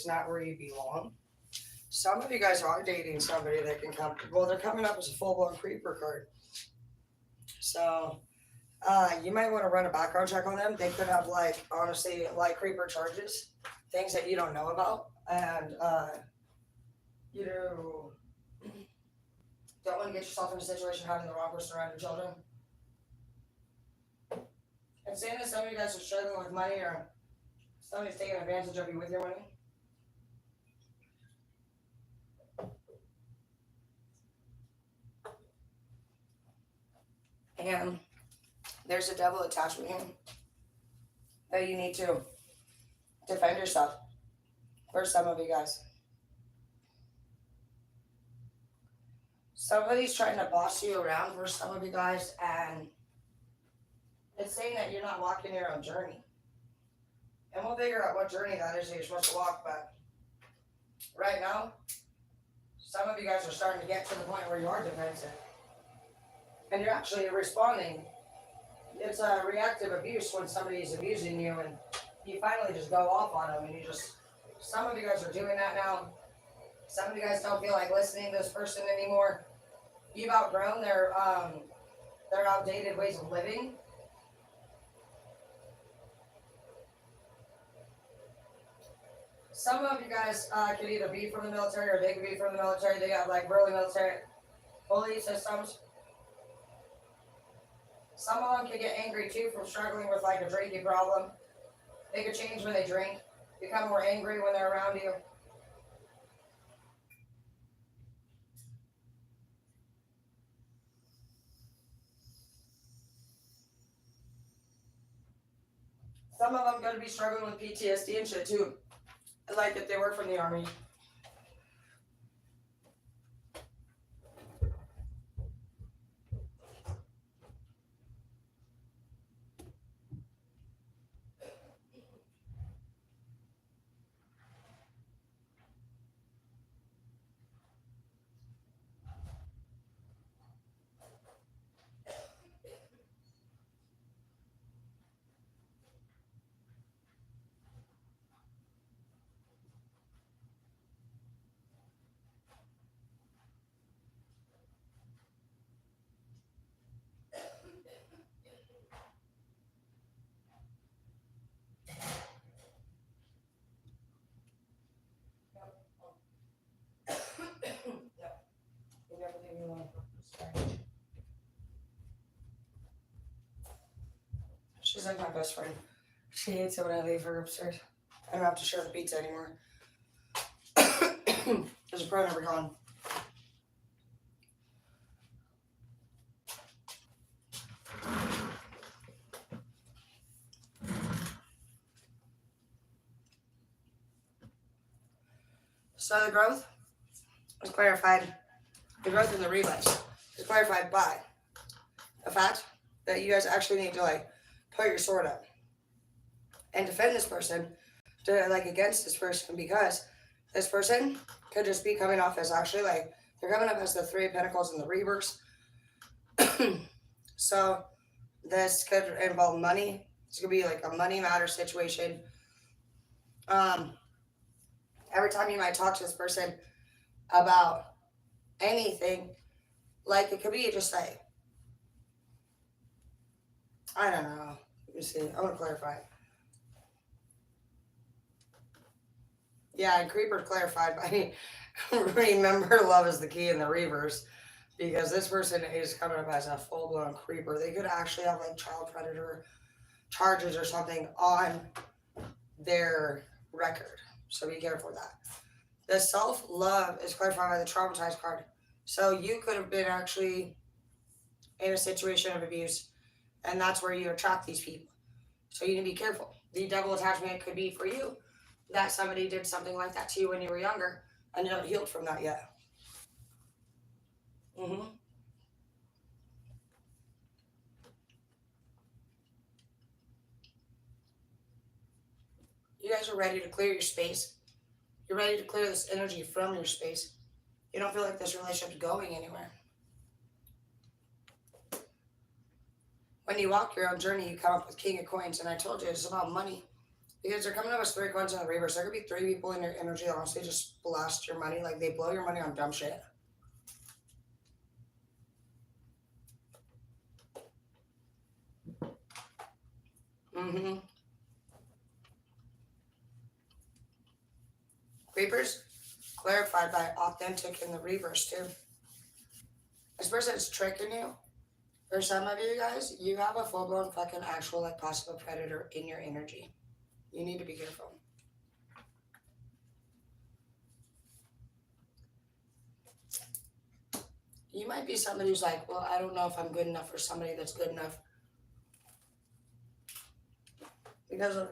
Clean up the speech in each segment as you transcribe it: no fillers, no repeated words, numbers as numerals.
is not where you belong. Some of you guys are dating somebody that can come, well, they're coming up as a full-blown creeper card. So, you might want to run a background check on them. They could have, like, honestly, like creeper charges, things that you don't know about. And, you know, don't want to get yourself in a situation having the wrong person around your children. And saying that some of you guys are struggling with money or somebody's taking advantage of you with your money. And there's a devil attachment here that you need to defend yourself for some of you guys. Somebody's trying to boss you around for some of you guys, and it's saying that you're not walking your own journey. And we'll figure out what journey that is that you're supposed to walk, but right now, some of you guys are starting to get to the point where you are defensive. And you're actually responding. It's a reactive abuse when somebody's abusing you and you finally just go off on them and you just, some of you guys are doing that now. Some of you guys don't feel like listening to this person anymore. You've outgrown their outdated ways of living. Some of you guys could either be from the military or they could be from the military. They got like really military belief systems. Some of them can get angry too from struggling with like a drinking problem. They could change when they drink, become more angry when they're around you. Some of them going to be struggling with PTSD and shit too, like if they work from the army. She's like my best friend. She hates it when I leave her upstairs. I don't have to share the pizza anymore. There's a pro never gone. So the growth is clarified. The growth in the relapse is clarified by the fact that you guys actually need to like put your sword up and defend this person, to like against this person, because this person could just be coming off as actually like they're coming up as the Three of Pentacles and the reverse. So this could involve money. This could be like a money matter situation. Every time you might talk to this person about anything, like it could be just like, I don't know. Let me see. I want to clarify. Yeah, and Creeper's clarified by remember love is the key in the reverse, because this person is coming up as a full-blown creeper. They could actually have like child predator charges or something on their record. So be careful with that. The self-love is clarified by the traumatized card. So you could have been actually in a situation of abuse, and that's where you attract these people. So you need to be careful. The devil attachment could be for you that somebody did something like that to you when you were younger and you haven't healed from that yet. You guys are ready to clear your space. You're ready to clear this energy from your space. You don't feel like this relationship's going anywhere. When you walk your own journey, you come up with King of Coins, and I told you it's about money. Because they're coming up as three coins in the reverse. There could be three people in your energy that honestly just blast your money. Like they blow your money on dumb shit. Mm-hmm. Reapers clarified by authentic in the reverse too. This person's tricking you. For some of you guys, you have a full blown fucking actual like possible predator in your energy. You need to be careful. You might be somebody who's like, well, I don't know if I'm good enough for somebody that's good enough because of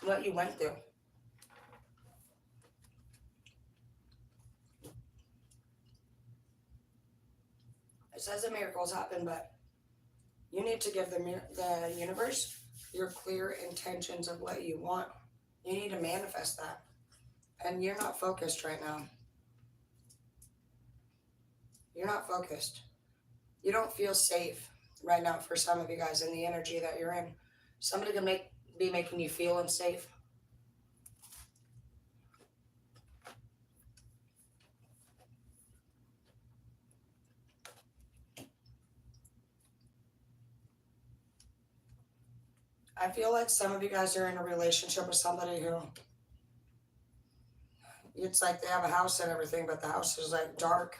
what you went through. It says that miracles happen, but you need to give the universe your clear intentions of what you want. You need to manifest that. And you're not focused right now. You're not focused. You don't feel safe right now for some of you guys in the energy that you're in. Somebody can be making you feel unsafe. I feel like some of you guys are in a relationship with somebody who it's like they have a house and everything, but the house is like dark.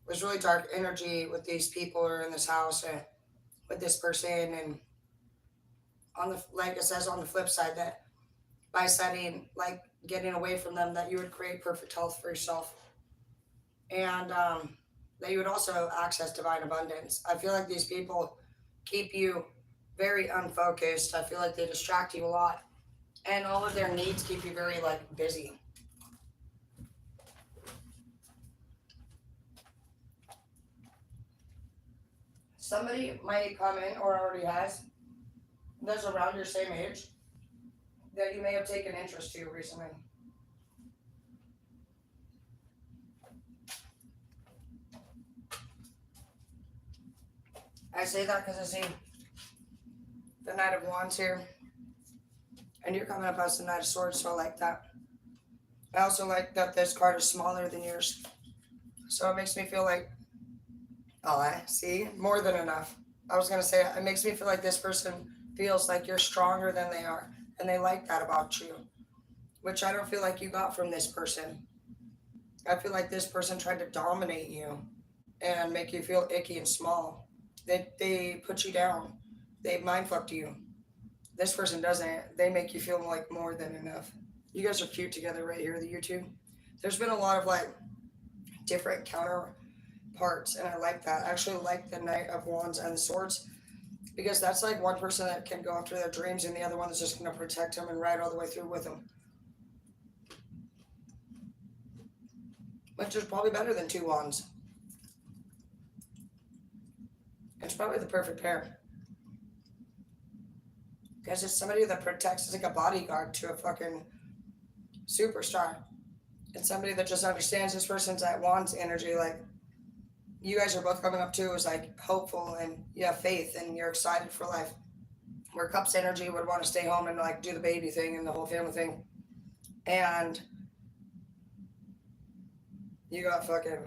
There's really dark energy with these people who are in this house and with this person. And on the like it says on the flip side that by setting like getting away from them, that you would create perfect health for yourself, and that you would also access divine abundance. I feel like these people keep you very unfocused. I feel like they distract you a lot, and all of their needs keep you very like busy. Somebody might come in or already has that's around your same age that you may have taken interest to recently. I say that because I see the Knight of Wands here, and you're coming up as the Knight of Swords, so I like that. I also like that this card is smaller than yours, so it makes me feel like, oh, I see, more than enough. I was gonna say, it makes me feel like this person feels like you're stronger than they are, and they like that about you, which I don't feel like you got from this person. I feel like this person tried to dominate you and make you feel icky and small. They put you down. They mind fucked you. This person doesn't. They make you feel like more than enough. You guys are cute together right here, the you two. There's been a lot of like different counterparts, and I like that. I actually like the Knight of Wands and the Swords because that's like one person that can go after their dreams, and the other one is just going to protect them and ride all the way through with them. Which is probably better than two wands. It's probably the perfect pair. Because it's somebody that protects, it's like a bodyguard to a fucking superstar. It's somebody that just understands this person's at wands energy. Like, you guys are both coming up to is like hopeful and you have faith and you're excited for life. Where cups energy would want to stay home and like do the baby thing and the whole family thing. And you got fucking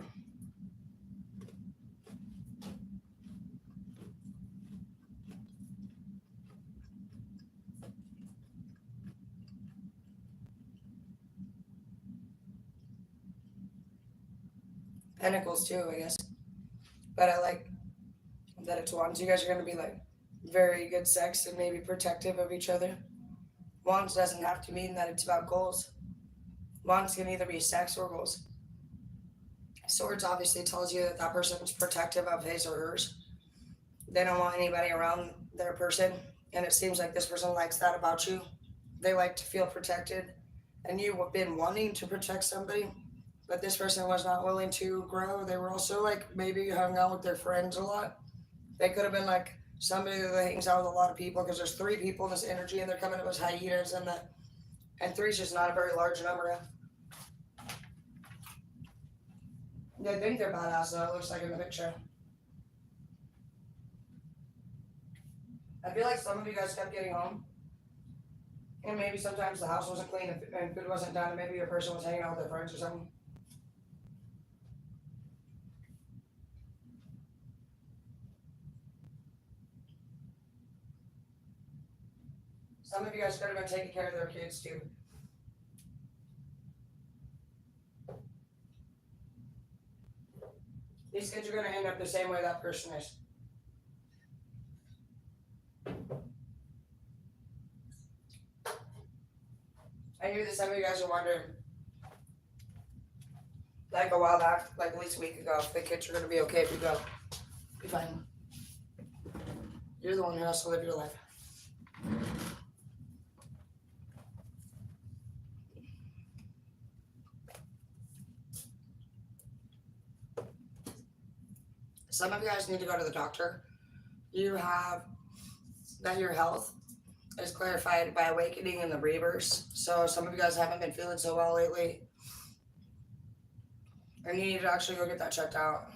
pentacles too, I guess. But I like that it's wands. You guys are going to be like very good sex and maybe protective of each other. Wands doesn't have to mean that it's about goals. Wands can either be sex or goals. Swords obviously tells you that that person is protective of his or hers. They don't want anybody around their person, and it seems like this person likes that about you. They like to feel protected, and you've been wanting to protect somebody, but this person was not willing to grow. They were also like maybe hung out with their friends a lot. They could have been like somebody that hangs out with a lot of people because there's three people in this energy, and they're coming up as hyenas, and three is just not a very large number. They think they're badass though, it looks like in the picture. I feel like some of you guys kept getting home And maybe sometimes the house wasn't clean and food wasn't done, and maybe your person was hanging out with their friends or something. Some of you guys could have been taking care of their kids too. These kids are going to end up the same way that person is. I knew that some of you guys are wondering, like a while back, like at least a week ago, if the kids are going to be okay if you go. Be fine. You're the one who has to live your life. Some of you guys need to go to the doctor. You have that your health is clarified by awakening in the reverse. So some of you guys haven't been feeling so well lately. And you need to actually go get that checked out.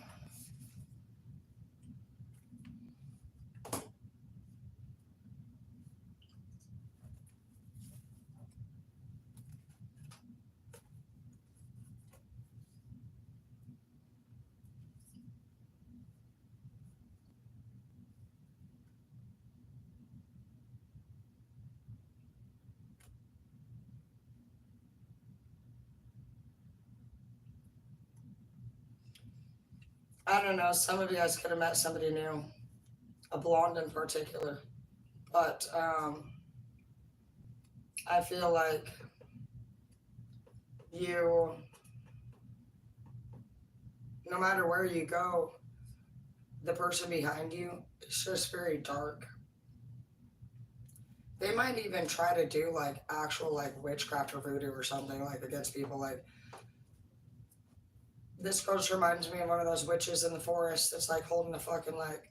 I don't know, some of you guys could have met somebody new, a blonde in particular. But I feel like you, no matter where you go, the person behind you is just very dark. They might even try to do like actual like witchcraft or voodoo or something like against people. Like this girl just reminds me of one of those witches in the forest that's like holding a fucking like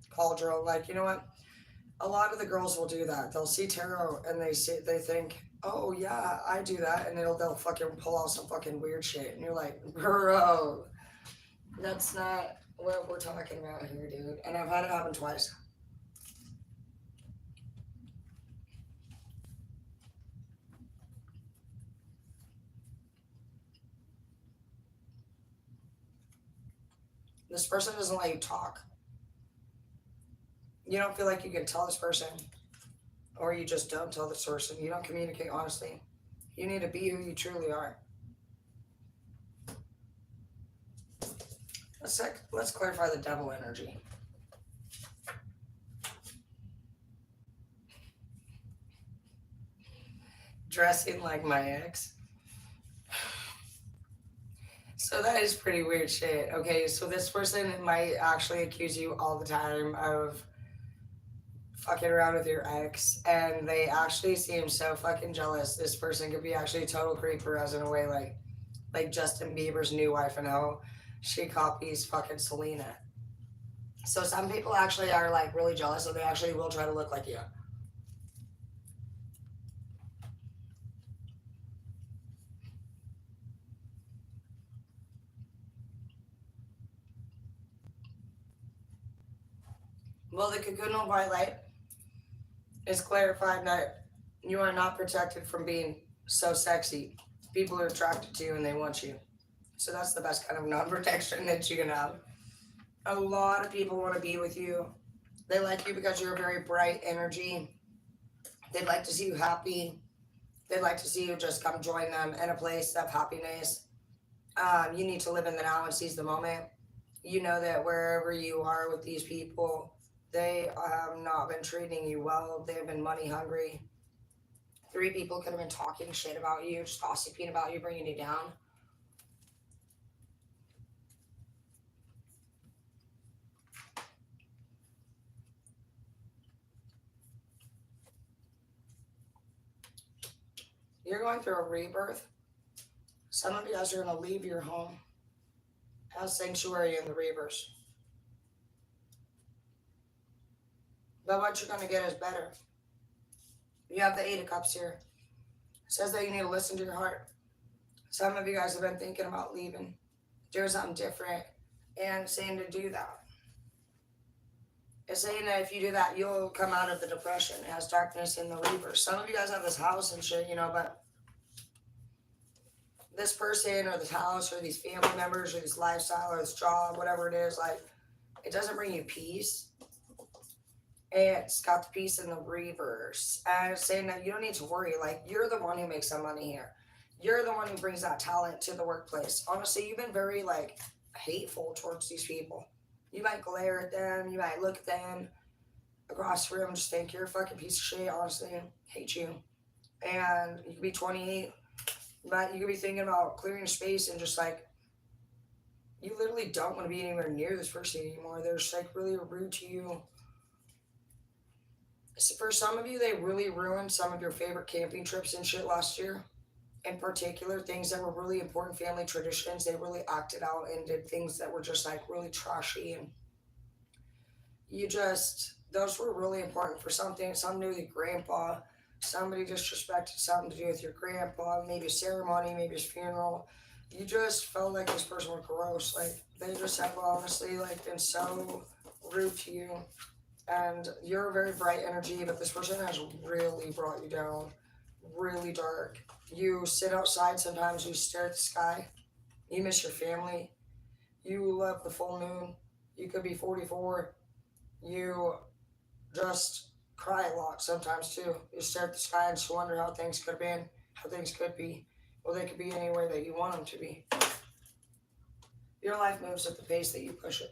cauldron. Like, you know what? A lot of the girls will do that. They'll see tarot and they think, oh yeah, I do that, and they'll fucking pull out some fucking weird shit, and you're like, bro, that's not what we're talking about here, dude. And I've had it happen twice. This person doesn't let you talk. You don't feel like you can tell this person, or you just don't tell this person. You don't communicate honestly. You need to be who you truly are. Let's clarify the devil energy. Dressing like my ex. So that is pretty weird shit. Okay, so this person might actually accuse you all the time of fucking around with your ex, and they actually seem so fucking jealous. This person could be actually a total creeper, as in a way like Justin Bieber's new wife and how she copies fucking Selena. So some people actually are like really jealous, and they actually will try to look like you. Well, the cocoonal white light is clarified that you are not protected from being so sexy. People are attracted to you and they want you. So that's the best kind of non-protection that you can have. A lot of people want to be with you. They like you because you're a very bright energy. They'd like to see you happy. They'd like to see you just come join them in a place of happiness. You need to live in the now and seize the moment. You know that wherever you are with these people, they have not been treating you well. They've been money hungry. Three people could have been talking shit about you, just gossiping about you, bringing you down. You're going through a rebirth. Some of you guys are going to leave your home as sanctuary in the reverse. But what you're going to get is better. You have the Eight of Cups here. It says that you need to listen to your heart. Some of you guys have been thinking about leaving, doing something different, and saying to do that. It's saying that if you do that, you'll come out of the depression. It has darkness in the reverse. Some of you guys have this house and shit, but this person or this house or these family members or this lifestyle or this job, whatever it is, like, it doesn't bring you peace. It's got the peace in the reverse. And it's saying that you don't need to worry. Like, you're the one who makes some money here. You're the one who brings that talent to the workplace. Honestly, you've been very, like, hateful towards these people. You might glare at them. You might look at them across the room and just think you're a fucking piece of shit, honestly. Hate you. And you could be 28, but you could be thinking about clearing space and just, like, you literally don't want to be anywhere near this person anymore. They're just, like, really rude to you. For some of you, they really ruined some of your favorite camping trips and shit last year. In particular, things that were really important family traditions, they really acted out and did things that were just like really trashy. And those were really important for something to do with your grandpa. Somebody disrespected something to do with your grandpa, maybe a ceremony, maybe his funeral. You just felt like this person was gross. Like, they just have honestly, like, been so rude to you. And you're a very bright energy, but this person has really brought you down, really dark. You sit outside sometimes, you stare at the sky, you miss your family, you love the full moon, you could be 44, you just cry a lot sometimes too. You stare at the sky and just wonder how things could have been, how things could be. Well, they could be any way that you want them to be. Your life moves at the pace that you push it.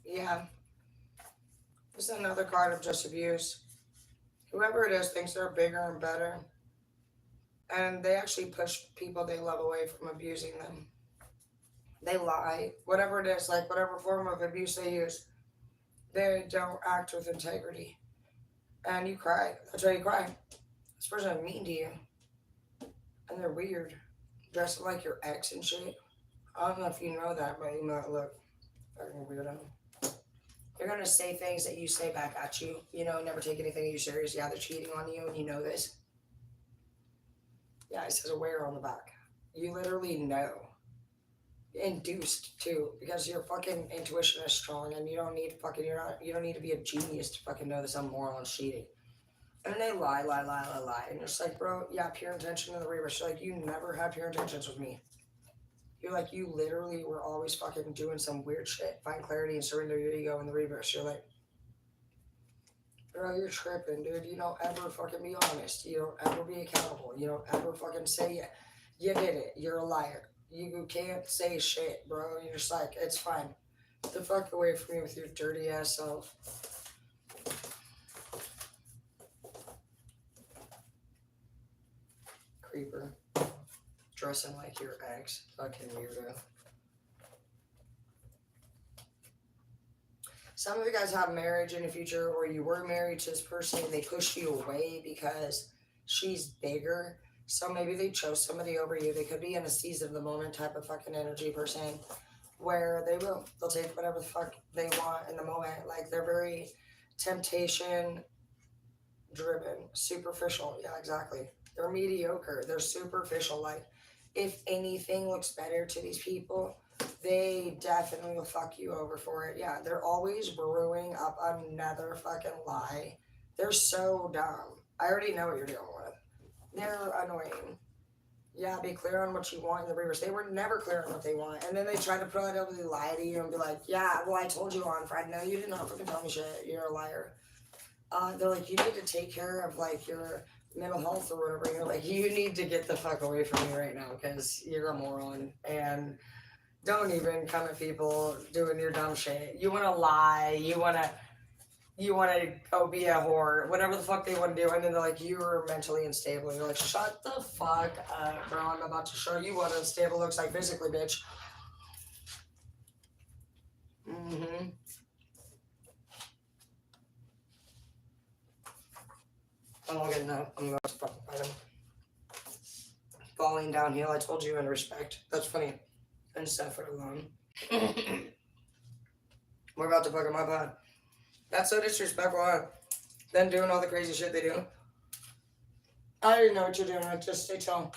Yeah, this is another card of just abuse. Whoever it is thinks they're bigger and better, and they actually push people they love away from abusing them. They lie, whatever it is, like whatever form of abuse they use, they don't act with integrity. And you cry. That's why you cry. This person is mean to you, and they're weird, dressed like your ex and shit. I don't know if you know that, but you might look fucking weirdo. They're gonna say things that you say back at you. Never take anything you serious. Yeah, they're cheating on you, and you know this. Yeah, it says aware on the back. You literally know. Induced too, because your fucking intuition is strong, and you don't need you don't need to be a genius to fucking know that some moron is cheating. And they lie, and you're just like, bro, yeah, pure intention in the reverse. You're like, you never had pure intentions with me. You're like, you literally were always fucking doing some weird shit. Find clarity and surrender your ego in the reverse. You're like, bro, you're tripping, dude. You don't ever fucking be honest. You don't ever be accountable. You don't ever fucking say it. You did it. You're a liar. You can't say shit, bro. You're just like, it's fine. Get the fuck away from me with your dirty ass self. Creeper. Dressing like your ex. Fucking weirdo. Some of you guys have marriage in the future, or you were married to this person and they pushed you away because she's bigger. So maybe they chose somebody over you. They could be in a season of the moment type of fucking energy person, where they'll take whatever the fuck they want in the moment. Like, they're very temptation driven, superficial. Yeah, exactly. They're mediocre. They're superficial. Like, if anything looks better to these people, they definitely will fuck you over for it. Yeah, they're always brewing up another fucking lie. They're so dumb. I already know what you're dealing with. They're annoying. Yeah, be clear on what you want in the reverse. They were never clear on what they want. And then they try to probably lie to you and be like, yeah, well, I told you on Friday. No, you did not fucking tell me shit. You're a liar. They're like, you need to take care of, like, your mental health or whatever. You're like, you need to get the fuck away from me right now because you're a moron. And don't even come at people doing your dumb shit. You want to lie. You want to go be a whore. Whatever the fuck they want to do. And then they're like, you're mentally unstable. You're like, shut the fuck up, bro. I'm about to show you what unstable looks like physically, bitch. Mm-hmm. I'm not getting that. I'm about to fucking fight him. Falling downhill. I told you in respect. That's funny. And stuff it alone. We're about to fuck him up, huh? That's so disrespectful, huh? Then doing all the crazy shit they do. I already know what you're doing. Just stay chill.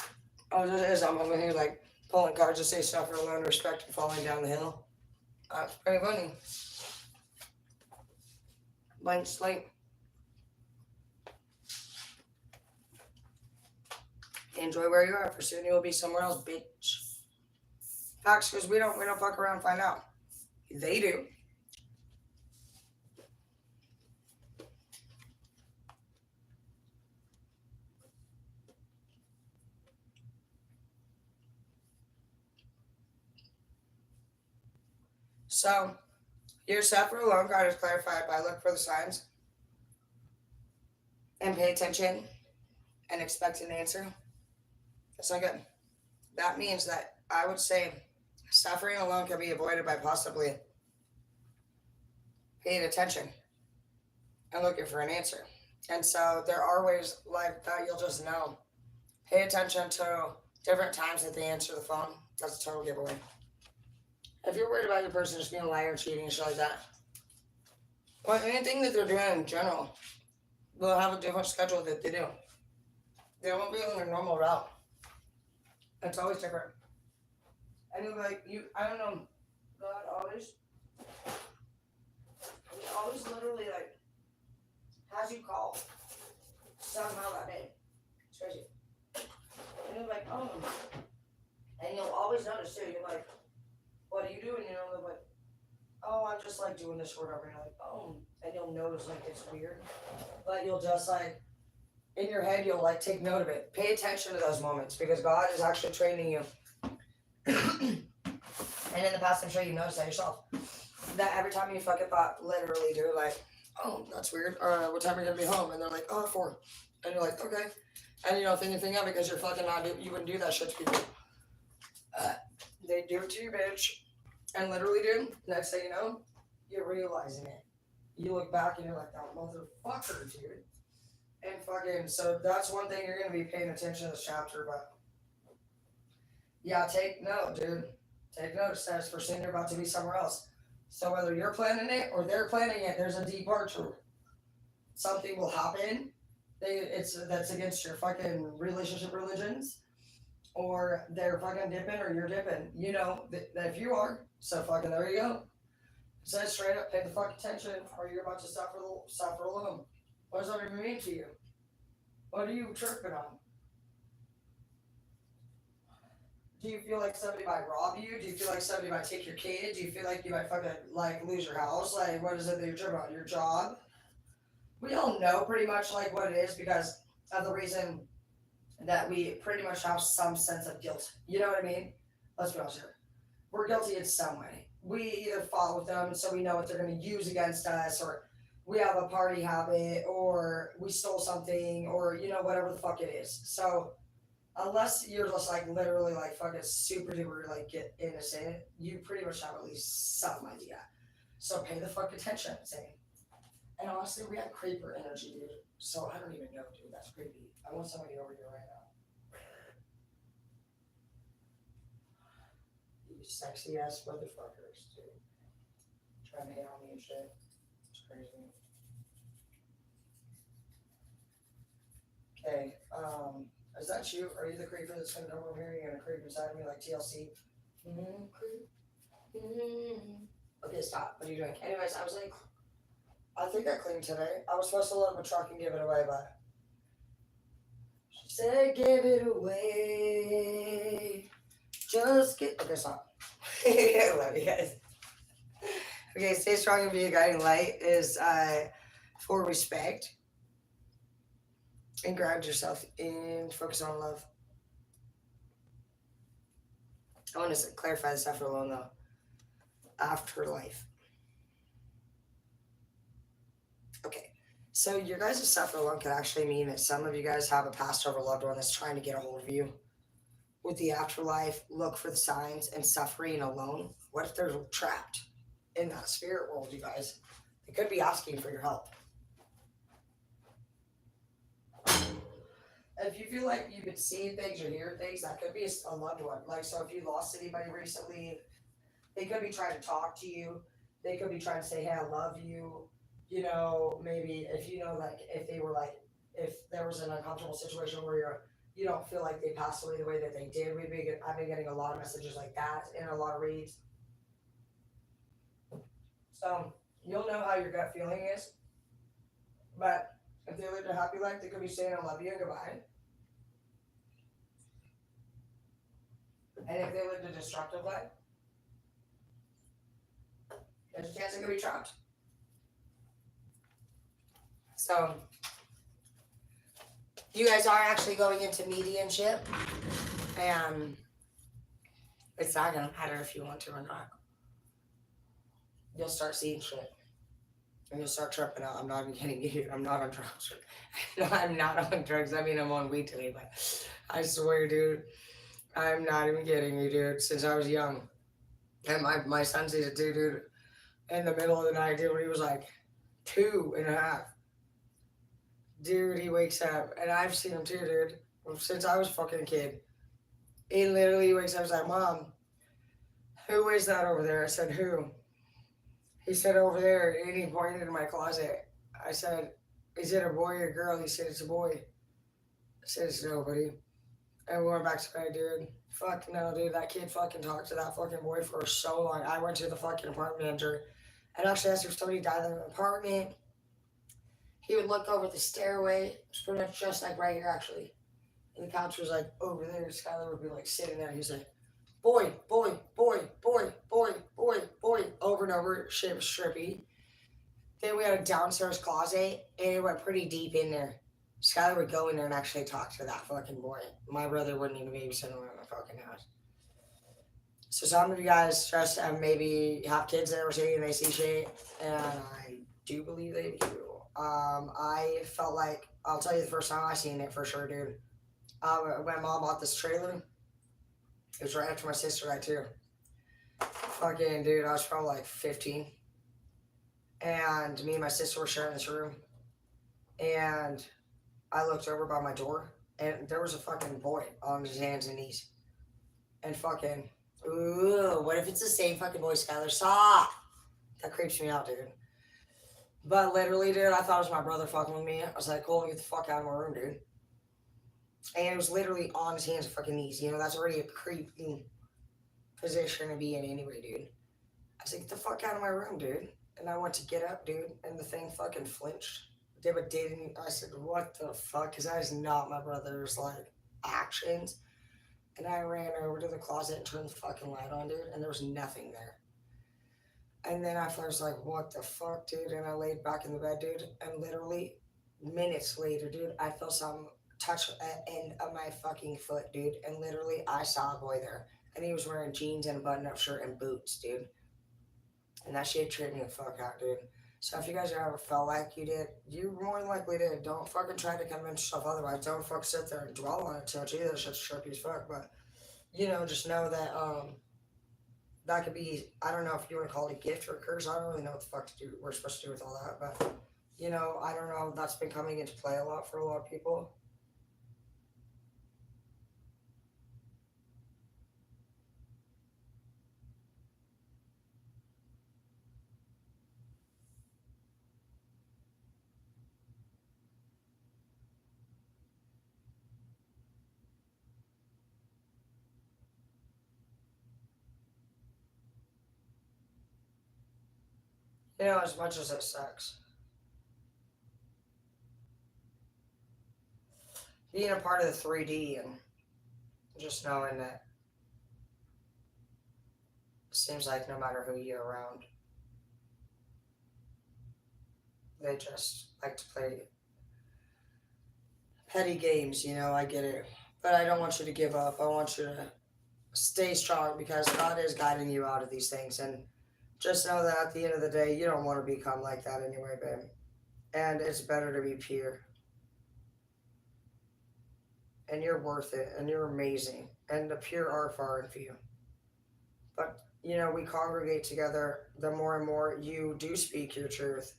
Oh, this is I'm over here like pulling cards to say suffer alone, respect, and falling down the hill. That's pretty funny. Blank slate. Enjoy where you are, for soon you will be somewhere else, bitch. Facts, because we don't fuck around and find out. They do. So your suffer alone card is clarified by look for the signs and pay attention and expect an answer. That's not good. That means that I would say suffering alone can be avoided by possibly paying attention and looking for an answer. And so there are ways like that you'll just know. Pay attention to different times that they answer the phone. That's a total giveaway. If you're worried about your person just being a liar, cheating, and shit like that, or anything that they're doing in general, they'll have a different schedule that they do. They won't be on their normal route. It's always different. And you'll be like, I don't know, God he always literally like has you call somehow that day. It's crazy. And you're like, oh. And you'll always notice too. You're like, what do you do? And you know, they're like, oh, I'm just like doing this or whatever. And you're like, oh. And you'll notice like it's weird. But you'll just like, in your head, you'll like take note of it. Pay attention to those moments because God is actually training you. And in the past, I'm sure you noticed that yourself. That every time you fucking thought, literally, dude, like, oh, that's weird. What time are you gonna be home? And they're like, oh, 4. And you're like, okay. And you don't think anything of it because you're fucking not. You wouldn't do that shit to people. They do it to you, bitch. And literally, dude, next thing you know, you're realizing it. You look back and you're like, that motherfucker, dude. And fucking, so that's one thing you're gonna be paying attention to this chapter, but yeah, take note, dude. Take note. It says for soon you're about to be somewhere else. So whether you're planning it or they're planning it, there's a departure. Something will happen. That's against your fucking relationship religions, or they're fucking dipping or you're dipping. You know that if you are, so fucking there you go. It says straight up, pay the fuck attention, or you're about to suffer alone. What does that even mean to you? What are you tripping on? Do you feel like somebody might rob you? Do you feel like somebody might take your kid? Do you feel like you might fucking like lose your house? Like what is it that you're tripping on? Your job? We all know pretty much like what it is because of the reason that we pretty much have some sense of guilt. You know what I mean? Let's be honest here. We're guilty in some way. We either fought with them so we know what they're going to use against us, or we have a party habit, or we stole something, or you know, whatever the fuck it is. So, unless you're just like literally like fucking super duper like get innocent, you pretty much have at least some idea. So, pay the fuck attention, Sammy. And honestly, we have creeper energy, dude. So, I don't even know, dude. That's creepy. I want somebody over here right now. You sexy ass motherfuckers, dude. Trying to hit on me and shit. It's crazy. Okay, is that you? Are you the creeper that's gonna come over here? You're gonna creep inside of me like TLC? Mm-hmm. Okay, stop. What are you doing? Anyways, I was like, I think I cleaned today. I was supposed to load my truck and give it away, but she said, give it away. Just get. Okay, stop. I love you guys. Okay, stay strong and be a guiding light is for respect and ground yourself and focus on love. I want to clarify this after alone though. Afterlife. Okay, so your guys' suffer alone could actually mean that some of you guys have a passed over loved one that's trying to get a hold of you. With the afterlife, look for the signs and suffering alone. What if they're trapped in that spirit world, you guys? They could be asking for your help. If you feel like you've been seeing things or hearing things, that could be a loved one. Like, so if you lost anybody recently, They could be trying to talk to you. They could be trying to say, "Hey, I love you." You know, maybe if you know, like, if they were like, if there was an uncomfortable situation where you don't feel like they passed away the way that they did. I've been getting a lot of messages like that in a lot of reads. So you'll know how your gut feeling is. But if they lived a happy life, they could be saying, "I love you" and goodbye. And if they lived a destructive life, there's a chance they could be trapped. So you guys are actually going into mediumship, and it's not gonna matter if you want to or not. You'll start seeing shit, and you'll start tripping out. I'm not even kidding you. I'm not on drugs. No, I'm not on drugs. I mean, I'm on weed today, but I swear, dude, I'm not even kidding you, dude. Since I was young, and my son sees it too, dude. In the middle of the night, dude, when he was like 2.5, dude, he wakes up, and I've seen him too, dude, since I was a fucking kid. He literally wakes up, he's like, "Mom, who is that over there?" I said, "Who?" He said, "Over there," and he pointed in my closet. I said, "Is it a boy or a girl?" He said, "It's a boy." I said, "It's nobody." And we went back to bed, dude. Fuck no, dude. That kid fucking talked to that fucking boy for so long. I went to the fucking apartment manager and actually asked if somebody died in the apartment. He would look over the stairway. It's pretty much just like right here, actually. And the couch was like over there. Skylar would be like sitting there. He's like, "Boy, boy, boy, boy, boy, boy, boy," over and over. Shit was trippy. Then we had a downstairs closet, and it went pretty deep in there. Skylar would go in there and actually talk to that fucking boy. My brother wouldn't even babysit him in my fucking house. So some of you guys just maybe have kids that are seeing and they see shit, and I do believe they do. I felt like, I'll tell you the first time I seen it for sure, dude. When mom bought this trailer, it was right after my sister died too. Fucking dude, I was probably like 15, and me and my sister were sharing this room, and I looked over by my door, and there was a fucking boy on his hands and knees, and fucking, ooh, what if it's the same fucking boy Skylar saw? That creeps me out, dude. But literally, dude, I thought it was my brother fucking with me. I was like, "Cool, get the fuck out of my room, dude." And it was literally on his hands and fucking knees. You know, that's already a creepy position to be in anyway, dude. I was like, "Get the fuck out of my room, dude." And I went to get up, dude, and the thing fucking flinched. They but didn't. I said, "What the fuck?" Because that is not my brother's, like, actions. And I ran over to the closet and turned the fucking light on, dude, and there was nothing there. And then I was like, "What the fuck, dude?" And I laid back in the bed, dude, and literally minutes later, dude, I felt some touch at the end of my fucking foot, dude, and literally I saw a boy there, and he was wearing jeans and a button-up shirt and boots, dude, and that shit tripped me the fuck out, dude. So if you guys ever felt like you did, you more than likely did. Don't fucking try to convince yourself otherwise. Don't fuck sit there and dwell on it too much either. That shit's trippy as fuck, but just know that that could be, I don't know if you want to call it a gift or a curse. I don't really know what the fuck to do. We're supposed to do with all that, but I don't know. That's been coming into play a lot for a lot of people. As much as it sucks, being a part of the 3D and just knowing that it seems like no matter who you're around, they just like to play petty games. I get it, but I don't want you to give up. I want you to stay strong because God is guiding you out of these things. And just know that at the end of the day, you don't want to become like that anyway, babe. And it's better to be pure. And you're worth it. And you're amazing. And the pure are far and few. But, we congregate together. The more and more you do speak your truth.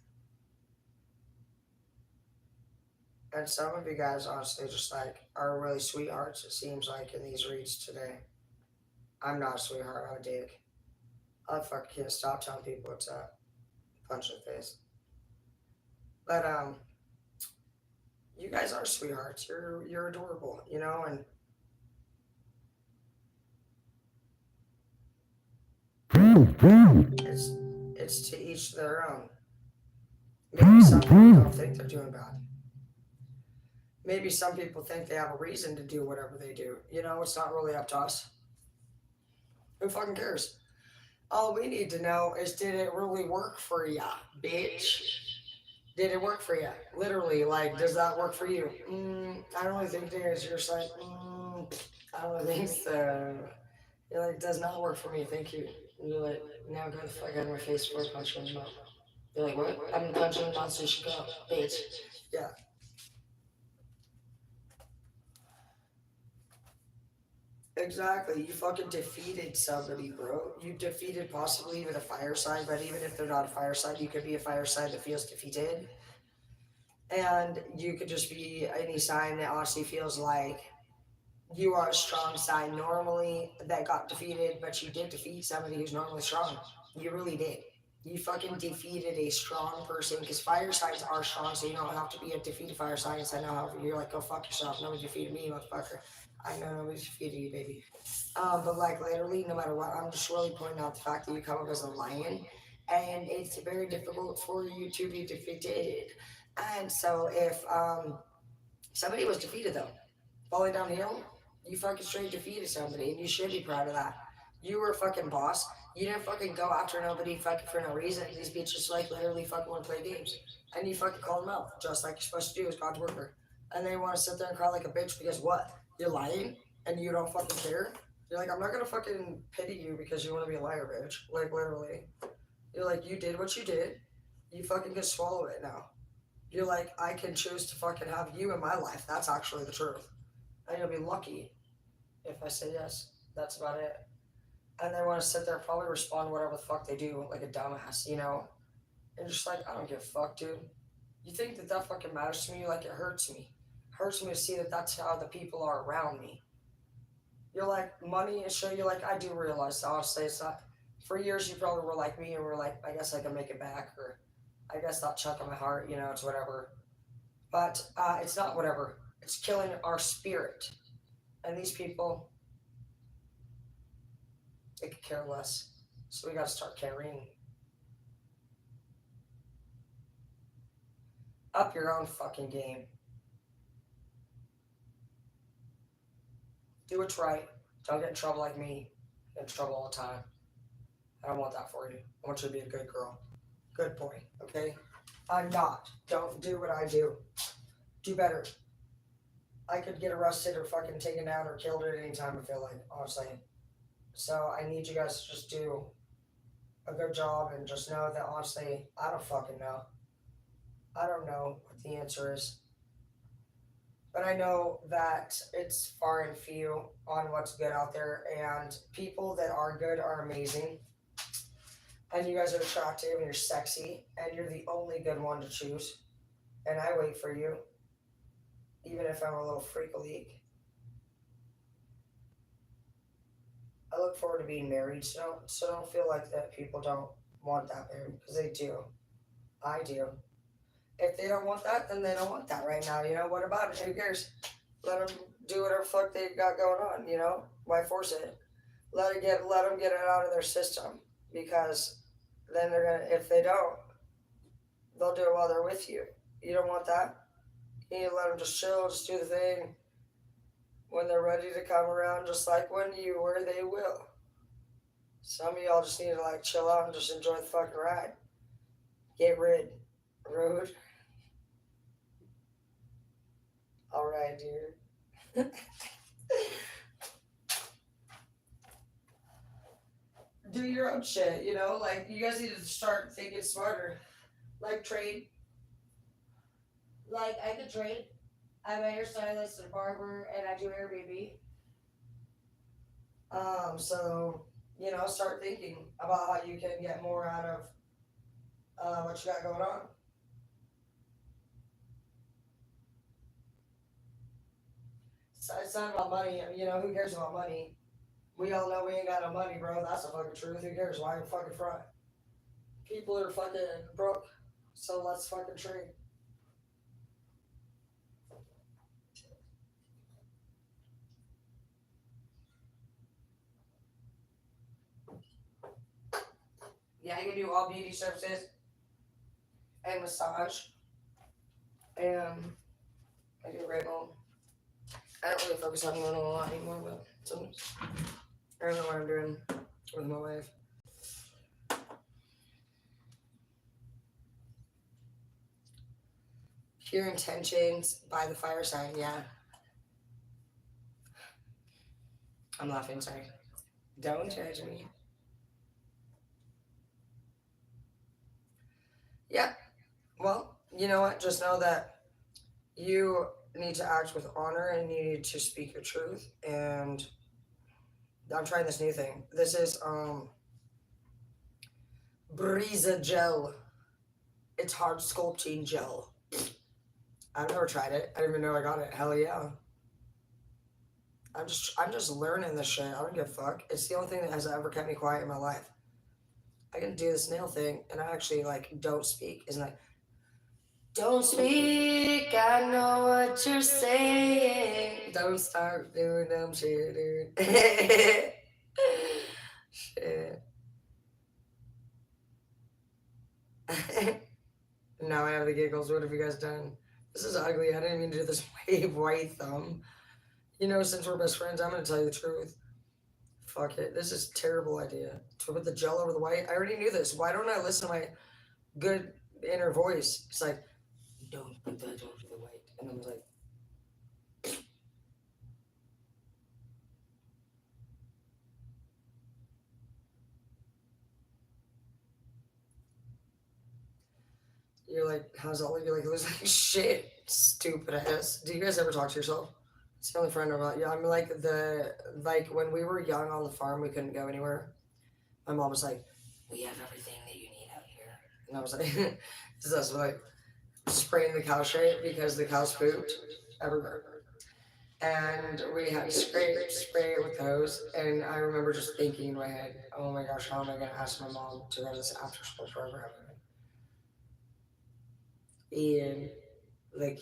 And some of you guys, honestly, just like are really sweethearts, it seems like, in these reads today. I'm not a sweetheart. I'm a dick. I fucking can't stop telling people it's a punch in the face. But you guys are sweethearts. You're adorable, you know, and it's it's to each their own. Maybe some people don't think they're doing bad. Maybe some people think they have a reason to do whatever they do. You know, it's not really up to us. Who fucking cares? All we need to know is, did it really work for ya, bitch? Did it work for you? Literally, like, does that work for you? I don't really think it is. You're just like, I don't really think so. You're like, does not work for me. Thank you. And you're like, now go the fuck out of my face before I punch you in the mouth. You're like, what? I'm gonna punch you in the mouth so you should go, bitch. Yeah, exactly. You fucking defeated somebody, bro. You defeated possibly even a fire sign, but even if they're not a fire sign, you could be a fire sign that feels defeated. And you could just be any sign that honestly feels like you are a strong sign normally that got defeated, but you did defeat somebody who's normally strong. You really did. You fucking defeated a strong person because fire signs are strong, so you don't have to be a defeated fire sign. I know how you're like, go fuck yourself. Nobody defeated me, motherfucker. I know nobody defeated you, baby. But like literally, no matter what, I'm just really pointing out the fact that you come up as a lion, and it's very difficult for you to be defeated. And so if somebody was defeated though, falling downhill, you fucking straight defeated somebody, and you should be proud of that. You were a fucking boss. You didn't fucking go after nobody fucking for no reason. These bitches like literally fucking want to play games, and you fucking call them out just like you're supposed to do as God's worker. And they want to sit there and cry like a bitch because what? You're lying, and you don't fucking care. You're like, I'm not gonna fucking pity you because you want to be a liar, bitch. Like literally, you're like, you did what you did. You fucking can swallow it now. You're like, I can choose to fucking have you in my life. That's actually the truth. And you'll be lucky if I say yes. That's about it. And they want to sit there and probably respond whatever the fuck they do, like a dumbass, you know? And just like, I don't give a fuck, dude. You think that that fucking matters to me? Like, it hurts me. It hurts me to see that that's how the people are around me. You're like, money and shit. You're like, I do realize, honestly, it's not. For years, you probably were like me and were like, I guess I can make it back, or I guess that chunk of my heart, you know, it's whatever. But it's not whatever. It's killing our spirit. And these people, they could care less. So we got to start caring. Up your own fucking game. Do what's right. Don't get in trouble like me. Get in trouble all the time. I don't want that for you. I want you to be a good girl. Good boy. Okay? I'm not. Don't do what I do. Do better. I could get arrested or fucking taken down or killed at any time I feel like, honestly. So I need you guys to just do a good job and just know that honestly, I don't fucking know. I don't know what the answer is. But I know that it's far and few on what's good out there, and people that are good are amazing. And you guys are attractive and you're sexy, and you're the only good one to choose. And I wait for you, even if I'm a little freak leak. I look forward to being married, so don't feel like that people don't want that married because they do. I do. If they don't want that, then they don't want that right now. You know what about it? Who cares? Let them do whatever fuck they got going on. You know why force it? Let them get it out of their system because then they're gonna. If they don't, they'll do it while they're with you. You don't want that. You need to let them just chill, just do the thing. When they're ready to come around, just like when you were, they will. Some of y'all just need to like chill out and just enjoy the fucking ride. Get rid. Rude. Alright, dude. Do your own shit, you know? Like, you guys need to start thinking smarter. Like, trade. Like, I could trade. I'm a hairstylist and a barber, and I do Airbnb. So, you know, start thinking about how you can get more out of what you got going on. It's not about money. You know, who cares about money? We all know we ain't got no money, bro. That's the fucking truth. Who cares? Why fucking front? People are fucking broke, so let's fucking trade. Yeah, I can do all beauty services and massage, and I do Rebel. I don't really focus on one a lot anymore, but sometimes I don't know what I'm doing with my life. Pure intentions by the fire sign. Yeah, I'm laughing. Sorry. Don't judge me. Yeah. Well, you know what? Just know that you need to act with honor and you need to speak your truth. And I'm trying this new thing. This is Breeza gel. It's hard sculpting gel. I've never tried it. I didn't even know I got it. Hell yeah. I'm just learning this shit. I don't give a fuck. It's the only thing that has ever kept me quiet in my life. I can do this nail thing and I actually like don't speak. Isn't like don't speak, I know what you're saying. Don't start doing dumb shit, dude. Shit. Now I have the giggles. What have you guys done? This is ugly. I didn't mean to do this wave white thumb. You know, since we're best friends, I'm gonna tell you the truth. Fuck it. This is a terrible idea. To put the gel over the white. I already knew this. Why don't I listen to my good inner voice? It's like, don't put that over the white. And I was like, you're like, how's all you're like, it was like shit, stupid ass. Do you guys ever talk to yourself? It's the only friend I'm like, yeah, I'm like when we were young on the farm, we couldn't go anywhere. My mom was like, we have everything that you need out here. And I was like, so that's like spraying the cow shit because the cows pooped everywhere. And we had to spray it with hose. And I remember just thinking in my head, oh my gosh, how am I going to ask my mom to go to this after school program? And like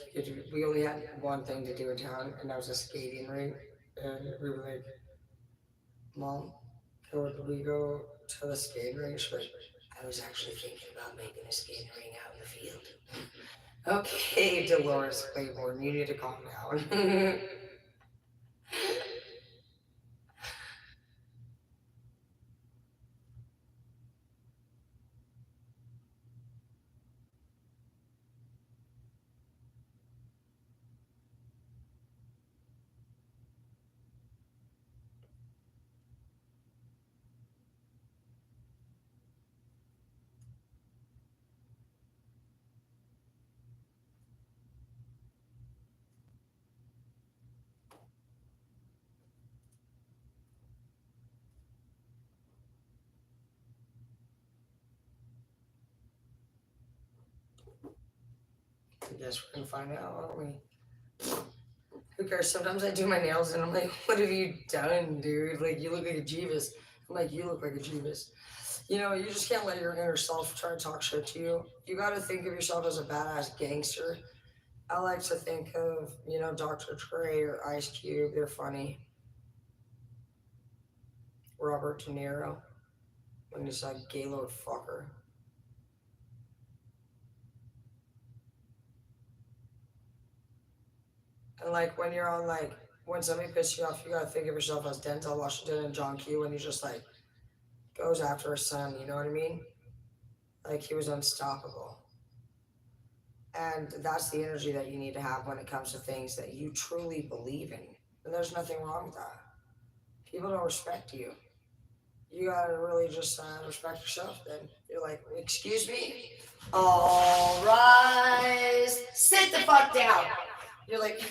we only had one thing to do in town, and that was a skating rink. And we were like, Mom, could we go to the skating rink? She's like, I was actually thinking about making a skating rink out in the field. Okay, Dolores Claiborne, you need to calm down. I guess we're gonna find out, aren't we? Who cares? Sometimes I do my nails and I'm like, what have you done, dude? Like, you look like a Jeeves. I'm like, you look like a Jeeves. You know, you just can't let your inner self try to talk shit to you. You gotta think of yourself as a badass gangster. I like to think of, you know, Dr. Dre or Ice Cube. They're funny. Robert De Niro. When he's like, Gaylord fucker. And like, when you're on, like, when somebody pisses you off, you gotta think of yourself as Denzel Washington and John Q when he just, like, goes after his son. You know what I mean? Like, he was unstoppable. And that's the energy that you need to have when it comes to things that you truly believe in. And there's nothing wrong with that. People don't respect you. You gotta really just respect yourself then. You're like, excuse me? All rise. Sit the fuck down. You're like,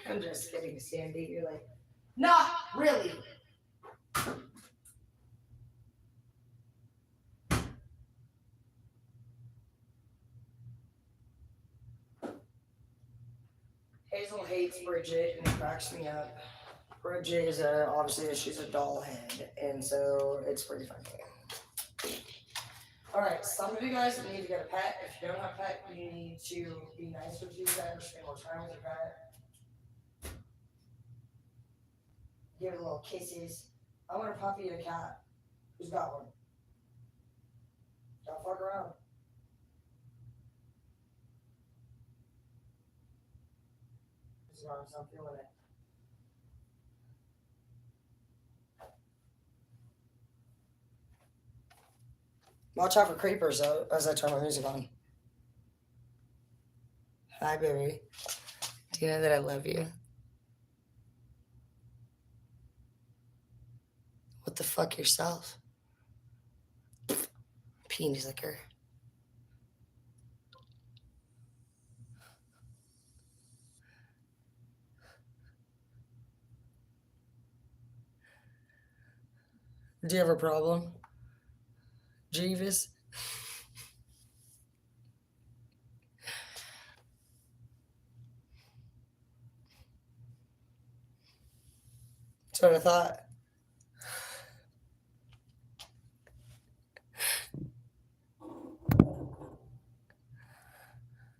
I'm just kidding, Sandy. You're like, not really. Hazel hates Bridget and it cracks me up. Bridget is obviously she's a doll head, and so it's pretty funny. All right, some of you guys need to get a pet. If you don't have a pet, you need to be nice with your pet or spend more time with your pet. Give it a little kisses. I want a puppy and a cat. Who's got one? Don't fuck around. Who's got I'm feeling it. Watch out for creepers though, as I turn my music on. Hi, baby. Do you know that I love you? What the fuck yourself? Penis liquor. Do you have a problem? Jeeves? That's what I thought.